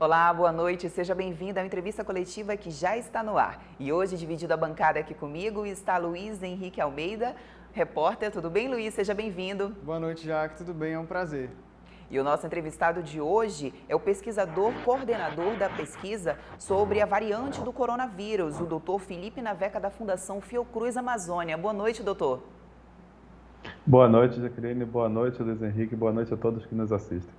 Olá, boa noite, seja bem-vindo à entrevista coletiva que já está no ar. E hoje, dividido a bancada aqui comigo, está Luiz Henrique Almeida, repórter. Tudo bem, Luiz? Seja bem-vindo. Boa noite, Jaque. Tudo bem? É um prazer. E o nosso entrevistado de hoje é o pesquisador coordenador da pesquisa sobre a variante do coronavírus, o doutor Felipe Naveca, da Fundação Fiocruz Amazônia. Boa noite, doutor. Boa noite, Jaqueline. Boa noite, Luiz Henrique. Boa noite a todos que nos assistem.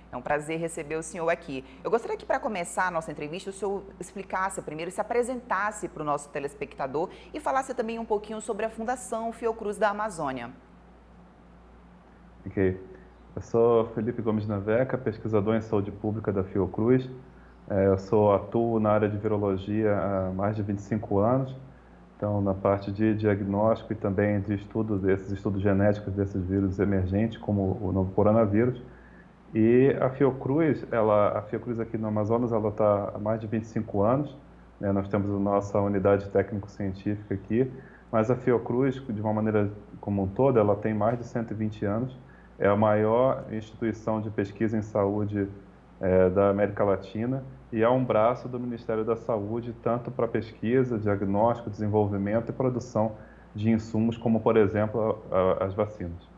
É um prazer receber o senhor aqui. Eu gostaria que, para começar a nossa entrevista, o senhor explicasse primeiro, se apresentasse para o nosso telespectador e falasse também um pouquinho sobre a Fundação Fiocruz da Amazônia. Ok. Eu sou Felipe Gomes Naveca, pesquisador em saúde pública da Fiocruz. Atuo na área de virologia há mais de 25 anos. Então, na parte de diagnóstico e também de estudo desses estudos genéticos desses vírus emergentes, como o novo coronavírus. E a Fiocruz aqui no Amazonas, ela está há mais de 25 anos, né? Nós temos a nossa unidade técnico-científica aqui, mas a Fiocruz, de uma maneira como um todo, ela tem mais de 120 anos, é a maior instituição de pesquisa em saúde da América Latina e é um braço do Ministério da Saúde, tanto para pesquisa, diagnóstico, desenvolvimento e produção de insumos, como, por exemplo, as vacinas.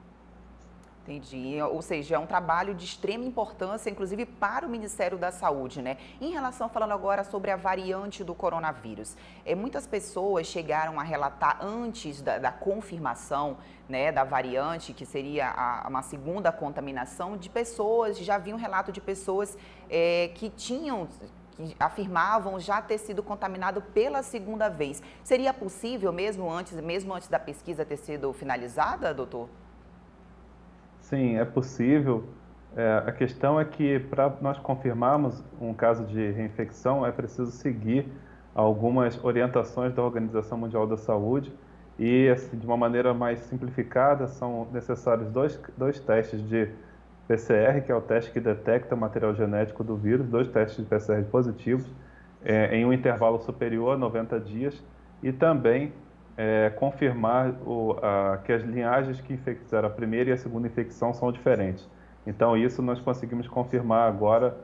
Entendi. Ou seja, é um trabalho de extrema importância, inclusive para o Ministério da Saúde, né? Em relação, falando agora sobre a variante do coronavírus, muitas pessoas chegaram a relatar antes da confirmação, né, da variante, que seria uma segunda contaminação, de pessoas, já havia um relato de pessoas que afirmavam já ter sido contaminado pela segunda vez. Seria possível mesmo antes da pesquisa ter sido finalizada, doutor? Sim, é possível. A questão é que para nós confirmarmos um caso de reinfecção é preciso seguir algumas orientações da Organização Mundial da Saúde e, assim, de uma maneira mais simplificada, são necessários dois testes de PCR, que é o teste que detecta o material genético do vírus, 2 testes de PCR positivos, em um intervalo superior a 90 dias e também confirmar que as linhagens que fizeram a primeira e a segunda infecção são diferentes. Então, isso nós conseguimos confirmar agora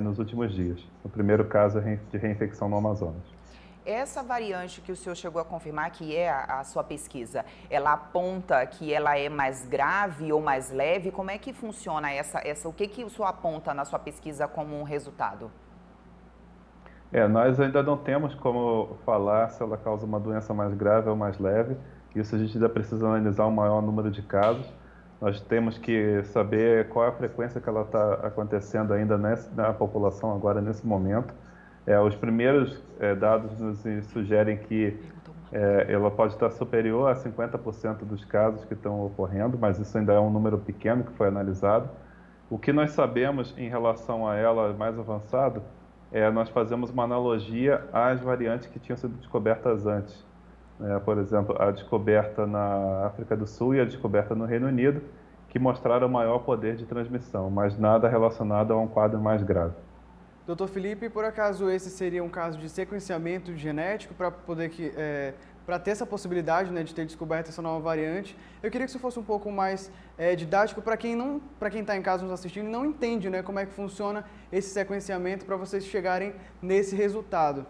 nos últimos dias, no primeiro caso de reinfecção no Amazonas. Essa variante que o senhor chegou a confirmar, que é a sua pesquisa, ela aponta que ela é mais grave ou mais leve? Como é que funciona o que o senhor aponta na sua pesquisa como um resultado? Nós ainda não temos como falar se ela causa uma doença mais grave ou mais leve. Isso a gente ainda precisa analisar um maior número de casos. Nós temos que saber qual é a frequência que ela está acontecendo ainda na população agora, nesse momento. Os primeiros dados nos sugerem que ela pode estar superior a 50% dos casos que estão ocorrendo, mas isso ainda é um número pequeno que foi analisado. O que nós sabemos em relação a ela mais avançado nós fazemos uma analogia às variantes que tinham sido descobertas antes. Por exemplo, a descoberta na África do Sul e a descoberta no Reino Unido, que mostraram maior poder de transmissão, mas nada relacionado a um quadro mais grave. Doutor Felipe, por acaso esse seria um caso de sequenciamento genético para poder para ter essa possibilidade, né, de ter descoberto essa nova variante? Eu queria que isso fosse um pouco mais didático para quem está em casa nos assistindo e não entende, né, como é que funciona esse sequenciamento para vocês chegarem nesse resultado.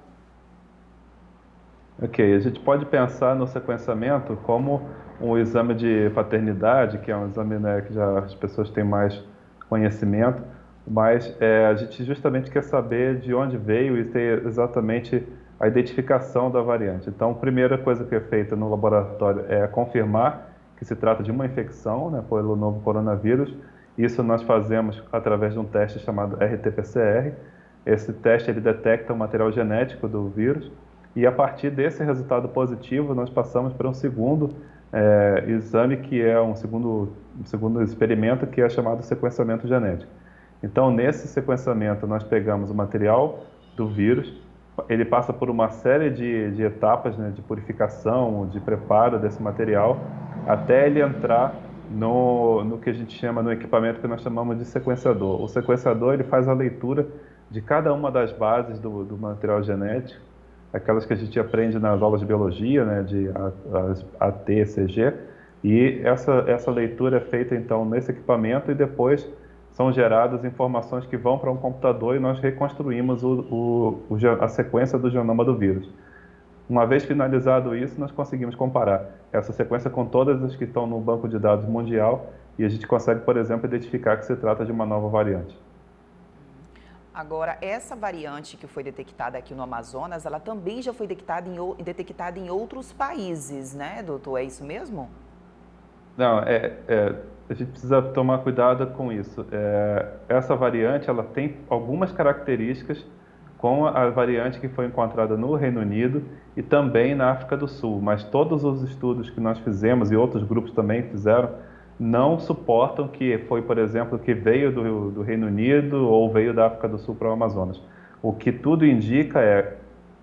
Ok, a gente pode pensar no sequenciamento como um exame de paternidade, que é um exame, né, que já as pessoas têm mais conhecimento, mas a gente justamente quer saber de onde veio e ter exatamente a identificação da variante. Então, a primeira coisa que é feita no laboratório é confirmar que se trata de uma infecção, né, pelo novo coronavírus. Isso nós fazemos através de um teste chamado RT-PCR. Esse teste ele detecta o material genético do vírus e, a partir desse resultado positivo, nós passamos para um segundo exame, que é um segundo experimento, que é chamado sequenciamento genético. Então, nesse sequenciamento, nós pegamos o material do vírus, ele passa por uma série de etapas, né, de purificação, de preparo desse material, até ele entrar no que a gente chama, no equipamento que nós chamamos de sequenciador. O sequenciador ele faz a leitura de cada uma das bases do material genético, aquelas que a gente aprende nas aulas de biologia, né, de A, T, C, G, e essa leitura é feita então nesse equipamento e depois são geradas informações que vão para um computador e nós reconstruímos a sequência do genoma do vírus. Uma vez finalizado isso, nós conseguimos comparar essa sequência com todas as que estão no banco de dados mundial e a gente consegue, por exemplo, identificar que se trata de uma nova variante. Agora, essa variante que foi detectada aqui no Amazonas, ela também já foi detectada em outros países, né, doutor? É isso mesmo? Não, a gente precisa tomar cuidado com isso. Essa variante, ela tem algumas características com a variante que foi encontrada no Reino Unido e também na África do Sul, mas todos os estudos que nós fizemos e outros grupos também fizeram não suportam que foi, por exemplo, que veio do Reino Unido ou veio da África do Sul para o Amazonas. O que tudo indica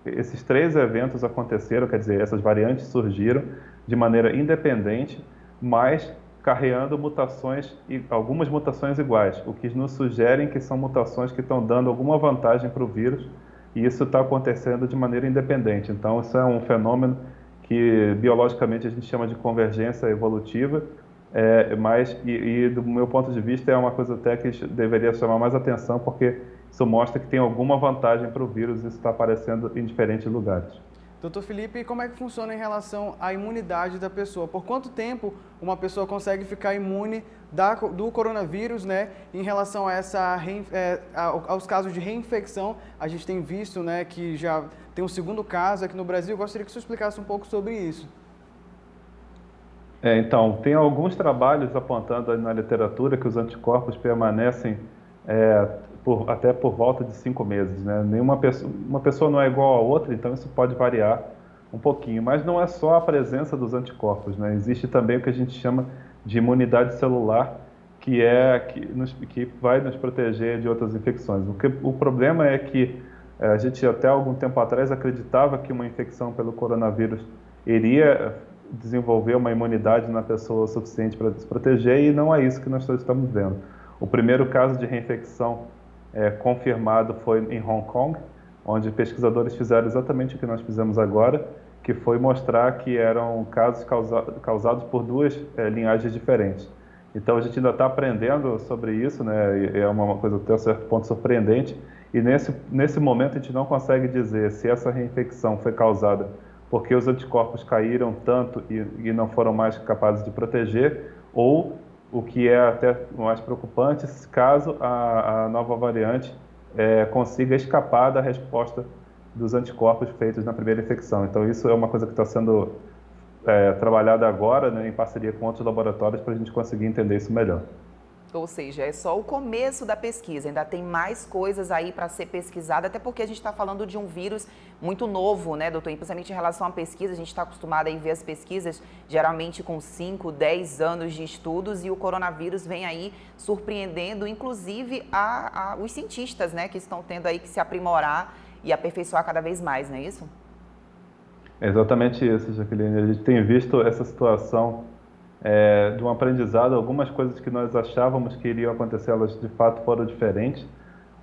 esses 3 eventos aconteceram, quer dizer, essas variantes surgiram de maneira independente, mas carreando mutações, e algumas mutações iguais, o que nos sugerem que são mutações que estão dando alguma vantagem para o vírus, e isso está acontecendo de maneira independente. Então, isso é um fenômeno que biologicamente a gente chama de convergência evolutiva, do meu ponto de vista é uma coisa até que deveria chamar mais atenção, porque isso mostra que tem alguma vantagem para o vírus, e isso está aparecendo em diferentes lugares. Doutor Felipe, como é que funciona em relação à imunidade da pessoa? Por quanto tempo uma pessoa consegue ficar imune do coronavírus, né? Em relação a aos casos de reinfecção, a gente tem visto, né, que já tem um segundo caso aqui no Brasil. Eu gostaria que você explicasse um pouco sobre isso. Então, tem alguns trabalhos apontando na literatura que os anticorpos permanecem até por volta de 5 meses, né? Uma pessoa não é igual a outra, então isso pode variar um pouquinho. Mas não é só a presença dos anticorpos, né? Existe também o que a gente chama de imunidade celular, que vai nos proteger de outras infecções. O problema é que a gente até algum tempo atrás acreditava que uma infecção pelo coronavírus iria desenvolver uma imunidade na pessoa suficiente para se proteger, e não é isso que nós estamos vendo. O primeiro caso de reinfecção confirmado foi em Hong Kong, onde pesquisadores fizeram exatamente o que nós fizemos agora, que foi mostrar que eram casos causados por 2 linhagens diferentes. Então a gente ainda está aprendendo sobre isso, né? É uma coisa até um certo ponto surpreendente, e nesse momento a gente não consegue dizer se essa reinfecção foi causada porque os anticorpos caíram tanto e não foram mais capazes de proteger, ou o que é até mais preocupante, caso a nova variante consiga escapar da resposta dos anticorpos feitos na primeira infecção. Então isso é uma coisa que está sendo trabalhada agora, né, em parceria com outros laboratórios, para a gente conseguir entender isso melhor. Ou seja, é só o começo da pesquisa, ainda tem mais coisas aí para ser pesquisada, até porque a gente está falando de um vírus muito novo, né, doutor? E principalmente em relação à pesquisa, a gente está acostumado a ver as pesquisas geralmente com 5, 10 anos de estudos, e o coronavírus vem aí surpreendendo, inclusive, os cientistas, né, que estão tendo aí que se aprimorar e aperfeiçoar cada vez mais, não é isso? É exatamente isso, Jaqueline. A gente tem visto essa situação de um aprendizado, algumas coisas que nós achávamos que iriam acontecer, elas de fato foram diferentes.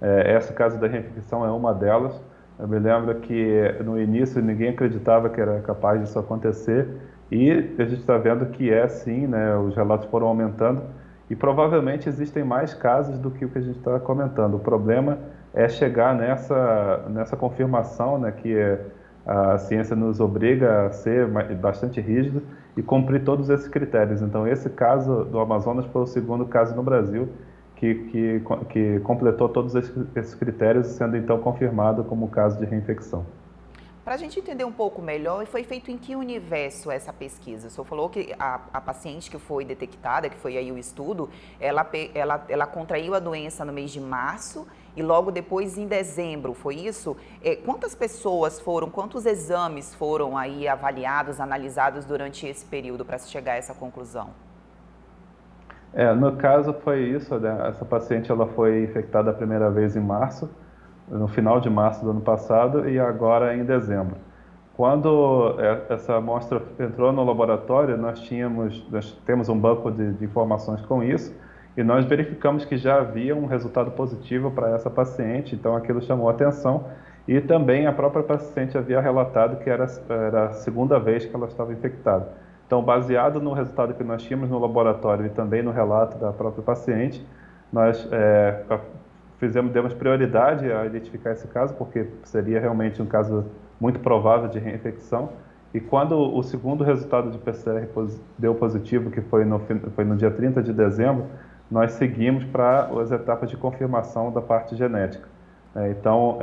Esse caso da reinfecção é uma delas. Eu me lembro que no início ninguém acreditava que era capaz disso acontecer, e a gente está vendo que sim, né? Os relatos foram aumentando e provavelmente existem mais casos do que o que a gente está comentando. O problema é chegar nessa confirmação, né, que a ciência nos obriga a ser bastante rígido e cumprir todos esses critérios. Então, esse caso do Amazonas foi o segundo caso no Brasil que completou todos esses critérios, sendo então confirmado como caso de reinfecção. Para a gente entender um pouco melhor, foi feito em que universo essa pesquisa? O senhor falou que a paciente que foi detectada, que foi aí o estudo, ela contraiu a doença no mês de março e logo depois em dezembro, foi isso? Quantas pessoas quantos exames foram aí avaliados, analisados durante esse período para se chegar a essa conclusão? No caso foi isso, né? Essa paciente ela foi infectada a primeira vez em março, no final de março do ano passado, e agora em dezembro. Quando essa amostra entrou no laboratório, nós temos um banco de informações com isso, e nós verificamos que já havia um resultado positivo para essa paciente, então aquilo chamou a atenção, e também a própria paciente havia relatado que era a segunda vez que ela estava infectada. Então, baseado no resultado que nós tínhamos no laboratório e também no relato da própria paciente, nós demos prioridade a identificar esse caso, porque seria realmente um caso muito provável de reinfecção. E quando o segundo resultado de PCR deu positivo, que foi no dia 30 de dezembro, nós seguimos para as etapas de confirmação da parte genética. Então,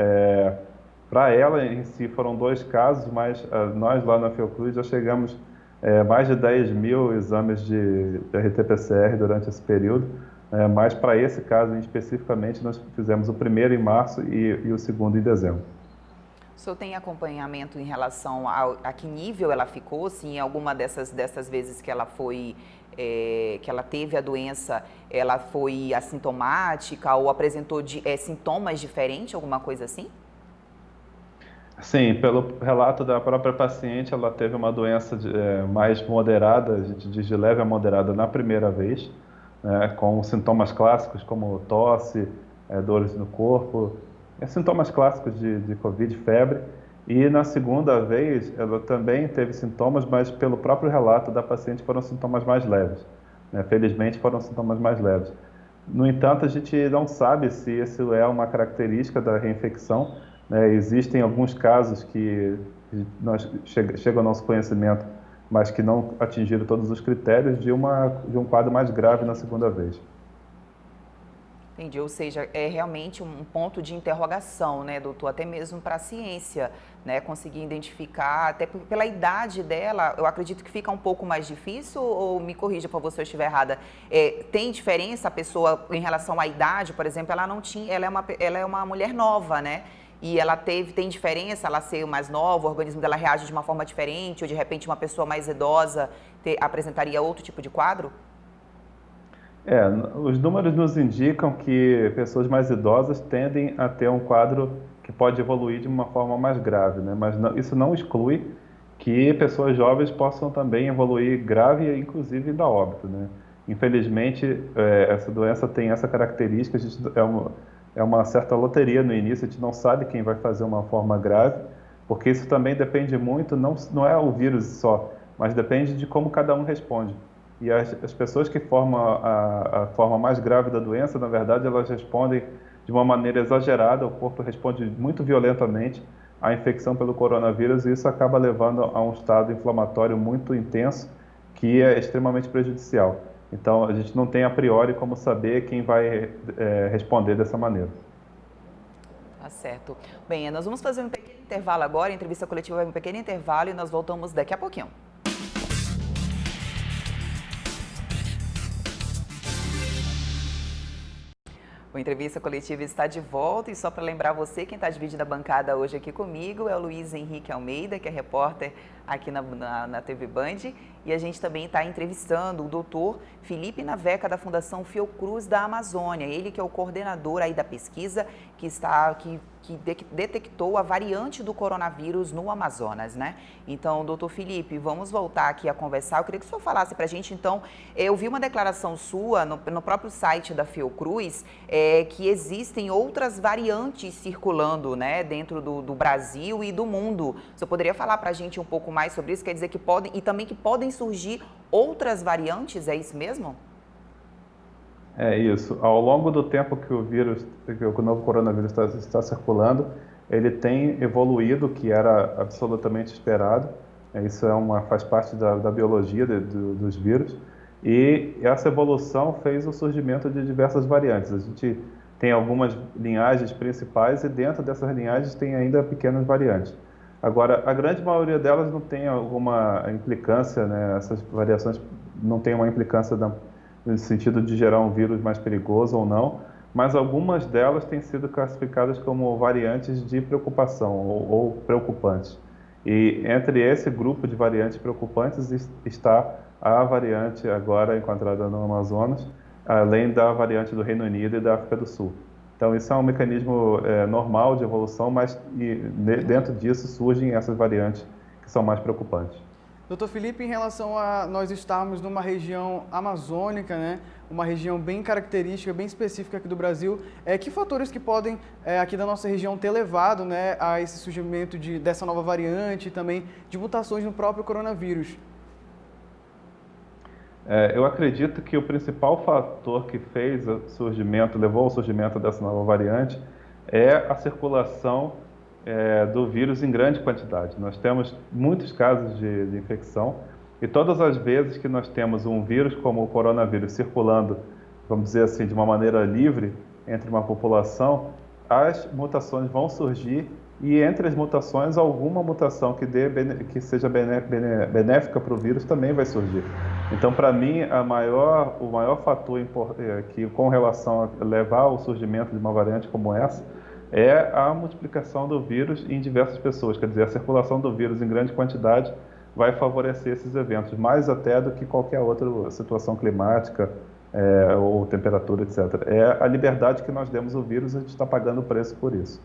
para ela em si foram 2 casos, mas nós lá na Fiocruz já chegamos mais de 10 mil exames de RT-PCR durante esse período, mas para esse caso especificamente nós fizemos o primeiro em março e o segundo em dezembro. O senhor tem acompanhamento em relação a que nível ela ficou? Se em alguma dessas vezes que ela foi, que ela teve a doença, ela foi assintomática ou apresentou sintomas diferentes, alguma coisa assim? Sim, pelo relato da própria paciente, ela teve uma doença mais moderada, a gente diz de leve a moderada na primeira vez, com sintomas clássicos como tosse, dores no corpo, sintomas clássicos de Covid, febre. E na segunda vez, ela também teve sintomas, mas pelo próprio relato da paciente foram sintomas mais leves. Felizmente foram sintomas mais leves. No entanto, a gente não sabe se isso é uma característica da reinfecção. Existem alguns casos que chegam ao nosso conhecimento, mas que não atingiram todos os critérios de um quadro mais grave na segunda vez. Entendi, ou seja, é realmente um ponto de interrogação, né, doutor, até mesmo para a ciência, né, conseguir identificar, até pela idade dela, eu acredito que fica um pouco mais difícil, ou me corrija, por favor, se eu estiver errada, tem diferença a pessoa em relação à idade, por exemplo, ela não tinha, ela é uma mulher nova, né, e ela tem diferença, ela ser mais nova, o organismo dela reage de uma forma diferente, ou de repente uma pessoa mais idosa apresentaria outro tipo de quadro? Os números nos indicam que pessoas mais idosas tendem a ter um quadro que pode evoluir de uma forma mais grave, né? Mas isso não exclui que pessoas jovens possam também evoluir grave e inclusive dar óbito, né? Infelizmente, essa doença tem essa característica, é uma certa loteria no início, a gente não sabe quem vai fazer uma forma grave, porque isso também depende muito, não é o vírus só, mas depende de como cada um responde. E as pessoas que formam a forma mais grave da doença, na verdade, elas respondem de uma maneira exagerada, o corpo responde muito violentamente à infecção pelo coronavírus e isso acaba levando a um estado inflamatório muito intenso, que é extremamente prejudicial. Então, a gente não tem a priori como saber quem vai responder dessa maneira. Tá certo. Bem, nós vamos fazer um pequeno intervalo agora, a entrevista coletiva vai um pequeno intervalo e nós voltamos daqui a pouquinho. O Entrevista Coletiva está de volta e só para lembrar você, quem está dividindo a bancada hoje aqui comigo é o Luiz Henrique Almeida, que é repórter aqui na TV Band, e a gente também está entrevistando o doutor Felipe Naveca, da Fundação Fiocruz da Amazônia, ele que é o coordenador aí da pesquisa que detectou a variante do coronavírus no Amazonas, né? Então, doutor Felipe, vamos voltar aqui a conversar. Eu queria que o senhor falasse para a gente, então, eu vi uma declaração sua no próprio site da Fiocruz, que existem outras variantes circulando, né, dentro do Brasil e do mundo. O senhor poderia falar para a gente um pouco mais sobre isso? Quer dizer que podem, e também que podem surgir outras variantes, é isso mesmo? É isso. Ao longo do tempo que o novo coronavírus está circulando, ele tem evoluído, o que era absolutamente esperado. Isso faz parte da biologia dos vírus. E essa evolução fez o surgimento de diversas variantes. A gente tem algumas linhagens principais e dentro dessas linhagens tem ainda pequenas variantes. Agora, a grande maioria delas não tem alguma implicância, né? Essas variações não têm uma implicância no sentido de gerar um vírus mais perigoso ou não, mas algumas delas têm sido classificadas como variantes de preocupação ou preocupantes. E entre esse grupo de variantes preocupantes está a variante agora encontrada no Amazonas, além da variante do Reino Unido e da África do Sul. Então, isso é um mecanismo normal de evolução, mas dentro disso surgem essas variantes que são mais preocupantes. Doutor Felipe, em relação a nós estarmos numa região amazônica, né, uma região bem característica, bem específica aqui do Brasil, que fatores que podem, aqui da nossa região, ter levado, né, a esse surgimento dessa nova variante e também de mutações no próprio coronavírus? Eu acredito que o principal fator que fez o surgimento, levou ao surgimento dessa nova variante, é a circulação do vírus em grande quantidade. Nós temos muitos casos de infecção e todas as vezes que nós temos um vírus como o coronavírus circulando, vamos dizer assim, de uma maneira livre entre uma população, as mutações vão surgir e entre as mutações, alguma mutação que seja benéfica para o vírus também vai surgir. Então, para mim, o maior fator que, com relação a levar ao surgimento de uma variante como essa, é a multiplicação do vírus em diversas pessoas. Quer dizer, a circulação do vírus em grande quantidade vai favorecer esses eventos, mais até do que qualquer outra situação climática ou temperatura, etc. É a liberdade que nós demos ao vírus, a gente está pagando o preço por isso.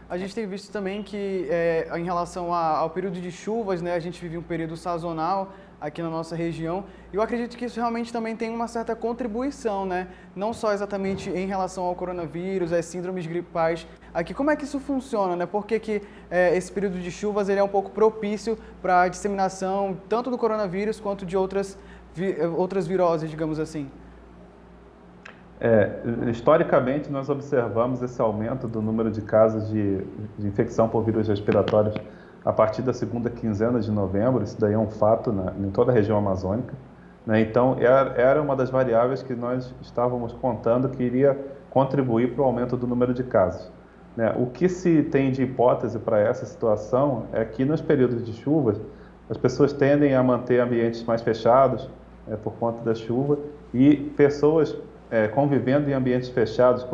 A gente tem visto também que, em relação ao período de chuvas, né, a gente vive um período sazonal aqui na nossa região, e eu acredito que isso realmente também tem uma certa contribuição, né? Não só exatamente em relação ao coronavírus, às síndromes gripais. Aqui, como é que isso funciona, né? Por que esse período de chuvas ele é um pouco propício para a disseminação tanto do coronavírus quanto de outras viroses, digamos assim? Historicamente, nós observamos esse aumento do número de casos de infecção por vírus respiratórios a partir da segunda quinzena de novembro. Isso daí é um fato em toda a região amazônica, né? Então, era uma das variáveis que nós estávamos contando que iria contribuir para o aumento do número de casos, né? O que se tem de hipótese para essa situação é que nos períodos de chuvas, as pessoas tendem a manter ambientes mais fechados por conta da chuva e pessoas convivendo em ambientes fechados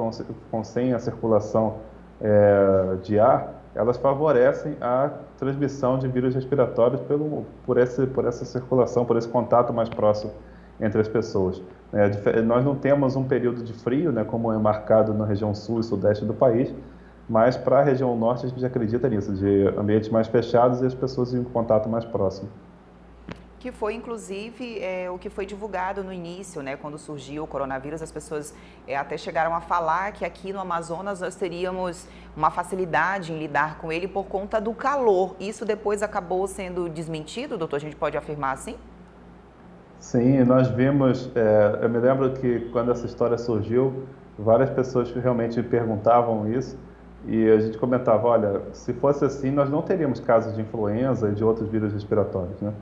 sem a circulação de ar, elas favorecem a transmissão de vírus respiratórios por essa circulação, por esse contato mais próximo entre as pessoas. Nós não temos um período de frio, né, como é marcado na região sul e sudeste do país, mas para a região norte a gente acredita nisso, de ambientes mais fechados e as pessoas em um contato mais próximo. Que foi, inclusive, o que foi divulgado no início, né? Quando surgiu o coronavírus, as pessoas até chegaram a falar que aqui no Amazonas nós teríamos uma facilidade em lidar com ele por conta do calor. Isso depois acabou sendo desmentido, doutor? A gente pode afirmar assim? Sim, nós vimos, eu me lembro que quando essa história surgiu, várias pessoas realmente perguntavam isso e a gente comentava, olha, se fosse assim, nós não teríamos casos de influenza e de outros vírus respiratórios, né?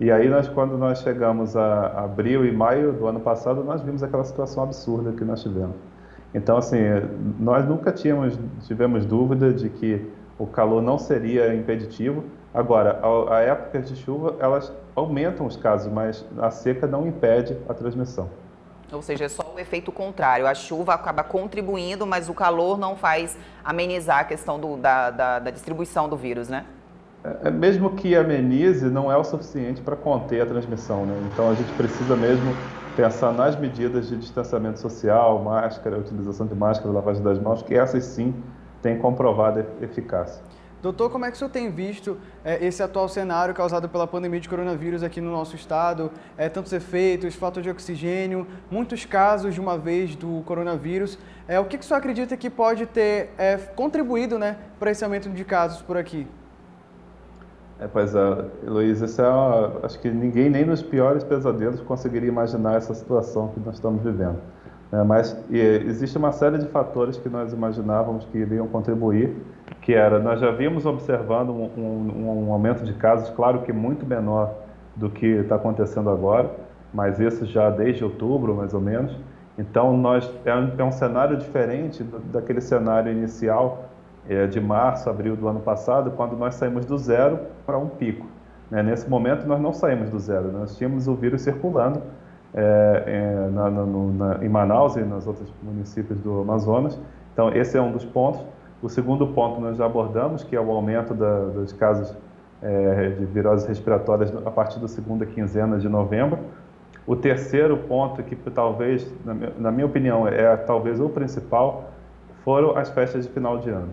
E aí, quando nós chegamos a abril e maio do ano passado, nós vimos aquela situação absurda que nós tivemos. Então, assim, nós nunca tivemos dúvida de que o calor não seria impeditivo. Agora, a épocas de chuva, elas aumentam os casos, mas a seca não impede a transmissão. Ou seja, é só o efeito contrário. A chuva acaba contribuindo, mas o calor não faz amenizar a questão da distribuição do vírus, né? Mesmo que amenize, não é o suficiente para conter a transmissão, né? Então a gente precisa mesmo pensar nas medidas de distanciamento social, máscara, utilização de máscara, lavagem das mãos, que essas sim têm comprovada eficácia. Doutor, como é que o senhor tem visto esse atual cenário causado pela pandemia de coronavírus aqui no nosso estado? Tantos efeitos, falta de oxigênio, muitos casos de uma vez do coronavírus. O que o senhor acredita que pode ter contribuído, né, para esse aumento de casos por aqui? Pois é, Luiz, acho que ninguém, nem nos piores pesadelos, conseguiria imaginar essa situação que nós estamos vivendo. Mas existe uma série de fatores que nós imaginávamos que iriam contribuir, que era, nós já vimos observando um aumento de casos, claro que muito menor do que está acontecendo agora, mas isso já desde outubro, mais ou menos. Então, é um cenário diferente daquele cenário inicial, de março, abril do ano passado, quando nós saímos do zero para um pico. Nesse momento, nós não saímos do zero, nós tínhamos o vírus circulando em Manaus e nos outros municípios do Amazonas. Então, esse é um dos pontos. O segundo ponto nós já abordamos, que é o aumento dos casos de viroses respiratórias a partir da segunda quinzena de novembro. O terceiro ponto, que talvez, na minha opinião, talvez o principal, foram as festas de final de ano.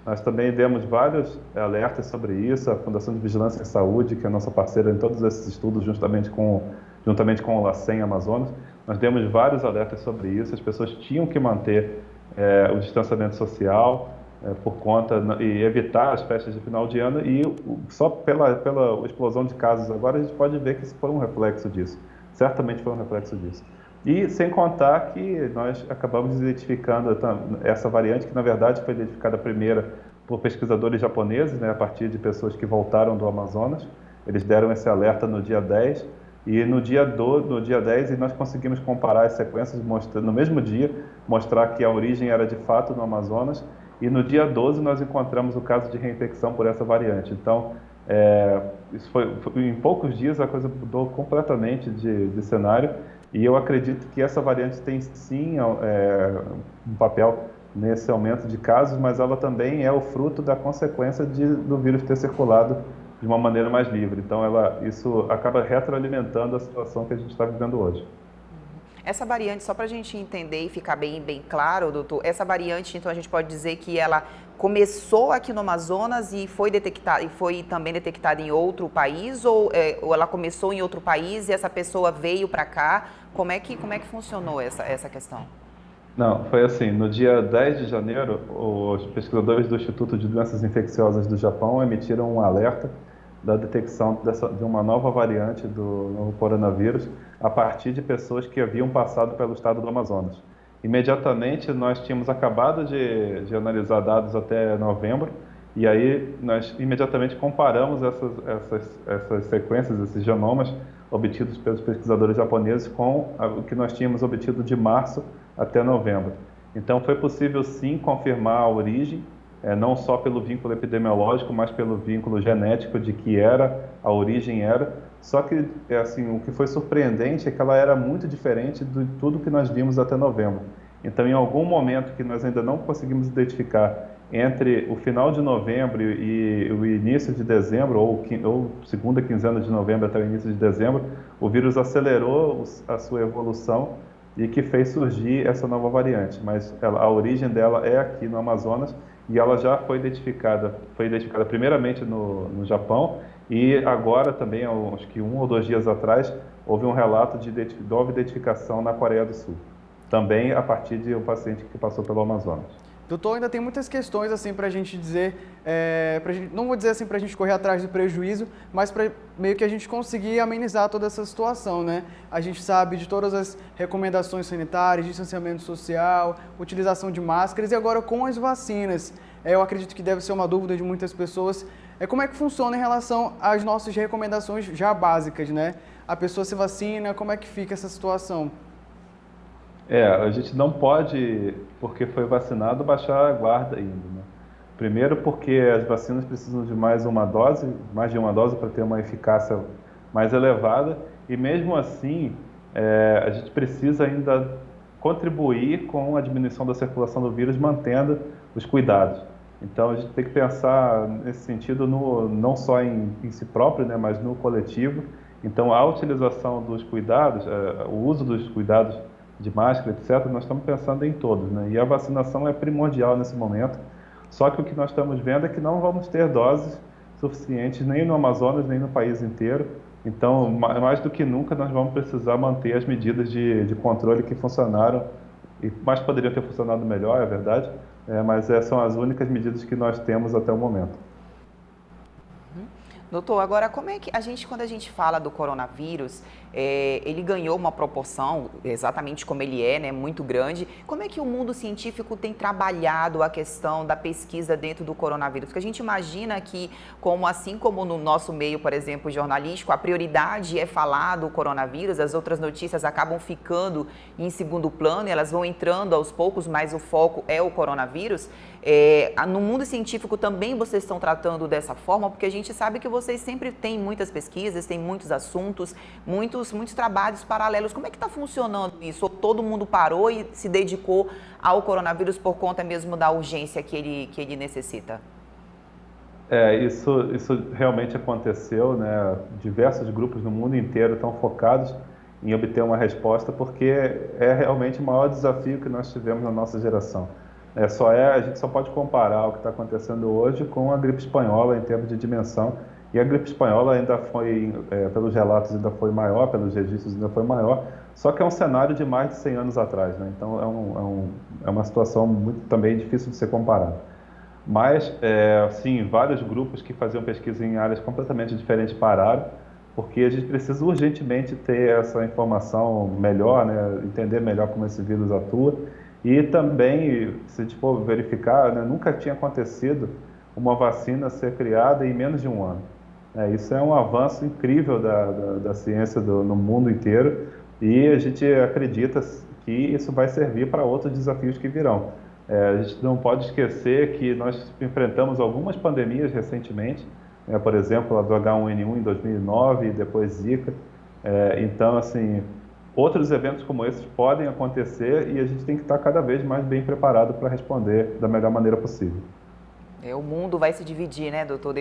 Nós também demos vários alertas sobre isso, a Fundação de Vigilância em Saúde, que é a nossa parceira em todos esses estudos, juntamente com o LACEN Amazonas, nós demos vários alertas sobre isso. As pessoas tinham que manter o distanciamento social por conta e evitar as festas de final de ano, e só pela explosão de casos agora a gente pode ver que isso foi um reflexo disso. certamente foi um reflexo disso. E sem contar que nós acabamos identificando essa variante, que na verdade foi identificada primeiro por pesquisadores japoneses, né, a partir de pessoas que voltaram do Amazonas. Eles deram esse alerta no dia 10, e no dia 10 e nós conseguimos comparar as sequências, no mesmo dia, mostrar que a origem era de fato no Amazonas, e no dia 12 nós encontramos o caso de reinfecção por essa variante. Então, isso em poucos dias a coisa mudou completamente de cenário, e eu acredito que essa variante tem sim um papel nesse aumento de casos, mas ela também é o fruto da consequência do vírus ter circulado de uma maneira mais livre. Então, isso acaba retroalimentando a situação que a gente está vivendo hoje. Essa variante, só para a gente entender e ficar bem claro, doutor, essa variante, então a gente pode dizer que ela começou aqui no Amazonas e foi também detectada em outro país, ou ela começou em outro país e essa pessoa veio para cá? Como é que funcionou essa questão? Não, foi assim, no dia 10 de janeiro, os pesquisadores do Instituto de Doenças Infecciosas do Japão emitiram um alerta da detecção de uma nova variante do novo coronavírus a partir de pessoas que haviam passado pelo estado do Amazonas. Imediatamente, nós tínhamos acabado de analisar dados até novembro, e aí nós imediatamente comparamos essas sequências, esses genomas obtidos pelos pesquisadores japoneses com o que nós tínhamos obtido de março até novembro. Então, foi possível sim confirmar a origem, não só pelo vínculo epidemiológico, mas pelo vínculo genético de que a origem era. Só que, assim, o que foi surpreendente é que ela era muito diferente de tudo que nós vimos até novembro. Então, em algum momento que nós ainda não conseguimos identificar entre o final de novembro e o início de dezembro, ou segunda quinzena de novembro até o início de dezembro, o vírus acelerou a sua evolução e que fez surgir essa nova variante. Mas a origem dela é aqui no Amazonas, e ela já foi identificada primeiramente no Japão, e agora também, acho que 1 ou 2 dias atrás, houve um relato de nova identificação na Coreia do Sul, também a partir de um paciente que passou pelo Amazonas. Doutor, ainda tem muitas questões assim para a gente dizer, não vou dizer assim para a gente correr atrás do prejuízo, mas para meio que a gente conseguir amenizar toda essa situação, né? A gente sabe de todas as recomendações sanitárias, distanciamento social, utilização de máscaras, e agora com as vacinas. Eu acredito que deve ser uma dúvida de muitas pessoas. Como é que funciona em relação às nossas recomendações já básicas, né? A pessoa se vacina, como é que fica essa situação? A gente não pode, porque foi vacinado, baixar a guarda ainda, né? Primeiro porque as vacinas precisam de mais de uma dose para ter uma eficácia mais elevada, e mesmo assim a gente precisa ainda contribuir com a diminuição da circulação do vírus, mantendo os cuidados. Então a gente tem que pensar nesse sentido não só em si próprio, né, mas no coletivo. Então a utilização dos cuidados, o uso dos cuidados de máscara, etc., nós estamos pensando em todos, né? E a vacinação é primordial nesse momento. Só que o que nós estamos vendo é que não vamos ter doses suficientes nem no Amazonas, nem no país inteiro. Então, mais do que nunca, nós vamos precisar manter as medidas de controle que funcionaram, mas poderiam ter funcionado melhor, é verdade, mas são as únicas medidas que nós temos até o momento. Doutor, agora como é que quando a gente fala do coronavírus, ele ganhou uma proporção, exatamente como ele é, né, muito grande. Como é que o mundo científico tem trabalhado a questão da pesquisa dentro do coronavírus? Porque a gente imagina que, assim como no nosso meio, por exemplo, jornalístico, a prioridade é falar do coronavírus, as outras notícias acabam ficando em segundo plano, e elas vão entrando aos poucos, mas o foco é o coronavírus. No mundo científico também vocês estão tratando dessa forma, porque a gente sabe que vocês sempre têm muitas pesquisas, têm muitos assuntos, muitos trabalhos paralelos. Como é que está funcionando isso? Ou todo mundo parou e se dedicou ao coronavírus por conta mesmo da urgência que ele necessita? Isso realmente aconteceu, né? Diversos grupos no mundo inteiro estão focados em obter uma resposta, porque é realmente o maior desafio que nós tivemos na nossa geração. A gente só pode comparar o que está acontecendo hoje com a gripe espanhola em termos de dimensão, e a gripe espanhola ainda foi, pelos relatos, ainda foi maior, pelos registros ainda foi maior, só que é um cenário de mais de 100 anos atrás, né? Então é uma situação muito também difícil de ser comparada. Mas, sim, vários grupos que faziam pesquisa em áreas completamente diferentes pararam, porque a gente precisa urgentemente ter essa informação melhor, né, entender melhor como esse vírus atua. E também, se a gente for verificar, né, nunca tinha acontecido uma vacina ser criada em menos de um ano. Isso é um avanço incrível da ciência no mundo inteiro, e a gente acredita que isso vai servir para outros desafios que virão. A gente não pode esquecer que nós enfrentamos algumas pandemias recentemente, por exemplo, a do H1N1 em 2009 e depois Zika. Então, assim, outros eventos como esses podem acontecer e a gente tem que estar cada vez mais bem preparado para responder da melhor maneira possível. O mundo vai se dividir, né, doutor,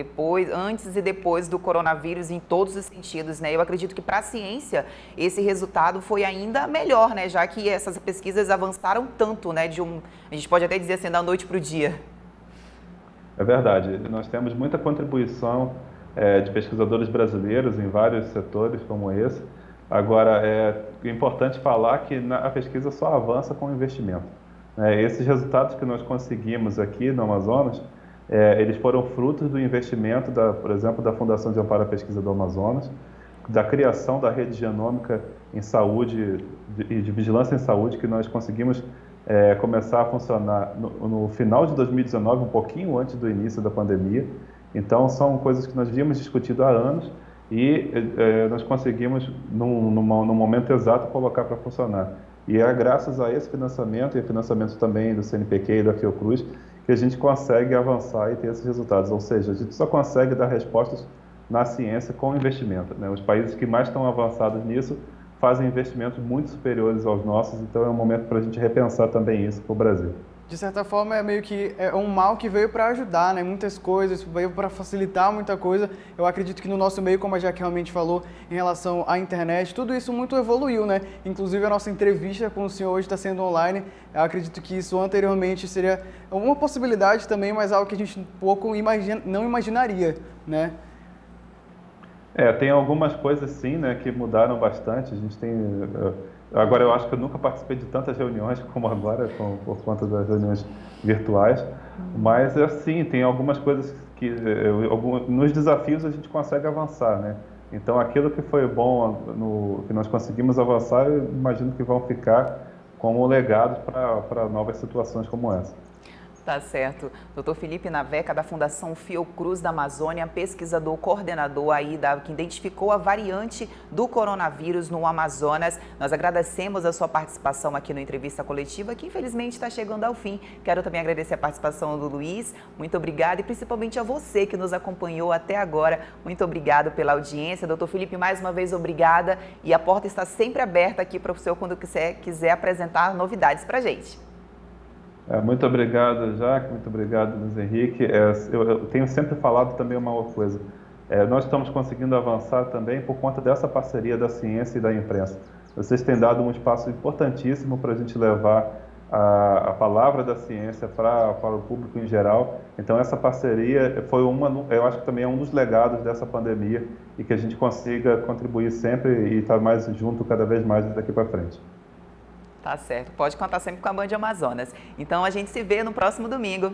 antes e depois do coronavírus em todos os sentidos, né? Eu acredito que para a ciência esse resultado foi ainda melhor, né, já que essas pesquisas avançaram tanto, né, a gente pode até dizer assim, da noite para o dia. É verdade, nós temos muita contribuição de pesquisadores brasileiros em vários setores como esse. Agora, é importante falar que a pesquisa só avança com investimento. Esses resultados que nós conseguimos aqui no Amazonas, eles foram frutos do investimento, por exemplo, da Fundação de Amparo à Pesquisa do Amazonas, da criação da rede genômica em saúde e de vigilância em saúde, que nós conseguimos começar a funcionar no final de 2019, um pouquinho antes do início da pandemia. Então, são coisas que nós víamos discutido há anos e nós conseguimos, no momento exato, colocar para funcionar. E é graças a esse financiamento e financiamento também do CNPq e da Fiocruz que a gente consegue avançar e ter esses resultados. Ou seja, a gente só consegue dar respostas na ciência com investimento, né? Os países que mais estão avançados nisso fazem investimentos muito superiores aos nossos, então é um momento para a gente repensar também isso para o Brasil. De certa forma, é meio que um mal que veio para ajudar, né? Muitas coisas, veio para facilitar muita coisa. Eu acredito que no nosso meio, como a Jaque realmente falou, em relação à internet, tudo isso muito evoluiu, né? Inclusive, a nossa entrevista com o senhor hoje está sendo online. Eu acredito que isso anteriormente seria uma possibilidade também, mas algo que a gente não imaginaria, né? Tem algumas coisas sim, né, que mudaram bastante. A gente tem... Agora, eu acho que eu nunca participei de tantas reuniões como agora, por conta das reuniões virtuais, mas, assim, tem algumas coisas que, nos desafios, a gente consegue avançar, né? Então, aquilo que foi bom, que nós conseguimos avançar, eu imagino que vão ficar como legados para novas situações como essa. Tá certo. Dr. Felipe Naveca, da Fundação Fiocruz da Amazônia, pesquisador, coordenador aí que identificou a variante do coronavírus no Amazonas. Nós agradecemos a sua participação aqui no Entrevista Coletiva, que infelizmente está chegando ao fim. Quero também agradecer a participação do Luiz. Muito obrigada e principalmente a você que nos acompanhou até agora. Muito obrigado pela audiência. Dr. Felipe, mais uma vez, obrigada. E a porta está sempre aberta aqui para o senhor quando quiser apresentar novidades para a gente. Muito obrigado, Jaque, muito obrigado, Luiz Henrique. Eu tenho sempre falado também uma outra coisa. Nós estamos conseguindo avançar também por conta dessa parceria da ciência e da imprensa. Vocês têm dado um espaço importantíssimo para a gente levar a palavra da ciência para o público em geral. Então, essa parceria eu acho que também é um dos legados dessa pandemia e que a gente consiga contribuir sempre e estar mais junto cada vez mais daqui para frente. Tá certo, pode contar sempre com a Band Amazonas. Então a gente se vê no próximo domingo.